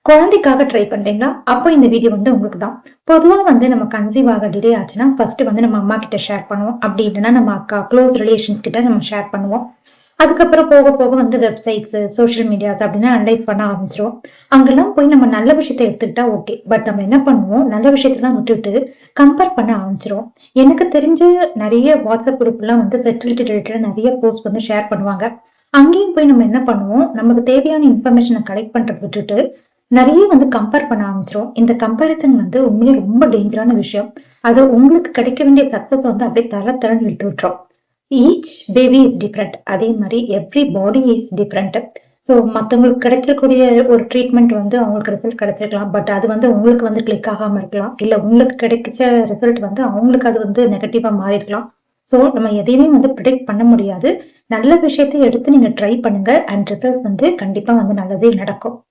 குழந்தைக்காக ட்ரை பண்றீங்களா? அப்போ இந்த வீடியோ உங்களுக்கு தான். பொதுவா நம்ம கன்சீவ் ஆக டிலே ஆச்சுன்னா, ஃபர்ஸ்ட் நம்ம அம்மா கிட்ட ஷேர் பண்ணுவோம். அப்படி இல்லைன்னா நம்ம அக்கா, க்ளோஸ் ரிலேஷன்ஸ் கிட்ட நம்ம ஷேர் பண்ணுவோம். அதுக்கப்புறம் போக போக வெப்சைட்ஸ், சோஷியல் மீடியாஸ் அப்படின்னு அனலைஸ் பண்ண ஆரம்பிச்சிரும். அங்கெல்லாம் போய் நம்ம நல்ல விஷயத்த எடுத்துக்கிட்டா ஓகே. பட் நம்ம என்ன பண்ணுவோம், நல்ல விஷயத்தெல்லாம் விட்டுட்டு கம்பேர் பண்ண ஆரம்பிச்சிரும். எனக்கு தெரிஞ்சு நிறைய வாட்ஸ்அப் குரூப்லாம் ஃபெர்டிலிட்டி ரிலேட்டட் நிறைய போஸ்ட் ஷேர் பண்ணுவாங்க. அங்கேயும் போய் நம்ம என்ன பண்ணுவோம், நமக்கு தேவையான இன்ஃபர்மேஷனை கலெக்ட் பண்றத விட்டுட்டு நிறைய கம்பேர் பண்ண ஆரம்பிச்சிரும். இந்த கம்பேரிசன் உண்மையிலே ரொம்ப டேஞ்சரான விஷயம். அது உங்களுக்கு கிடைக்க வேண்டிய சக்சஸ் அப்படியே தரன்னு விட்டு விட்டுரும். Each baby is different. அதே மாதிரி every body is different. So மற்றவங்களுக்கு கிடைக்கக்கூடிய ஒரு ட்ரீட்மெண்ட் அவங்களுக்கு ரிசல்ட் கிடைச்சிருக்கலாம். பட் அது உங்களுக்கு கிளிக் ஆகாம இருக்கலாம். இல்ல உங்களுக்கு கிடைச்ச ரிசல்ட் அவங்களுக்கு அது நெகட்டிவா மாறிருக்கலாம். ஸோ நம்ம எதையுமே ப்ரிடிக்ட் பண்ண முடியாது. நல்ல விஷயத்தை எடுத்து நீங்க ட்ரை பண்ணுங்க அண்ட் ரிசல்ட் கண்டிப்பா நல்லதே நடக்கும்.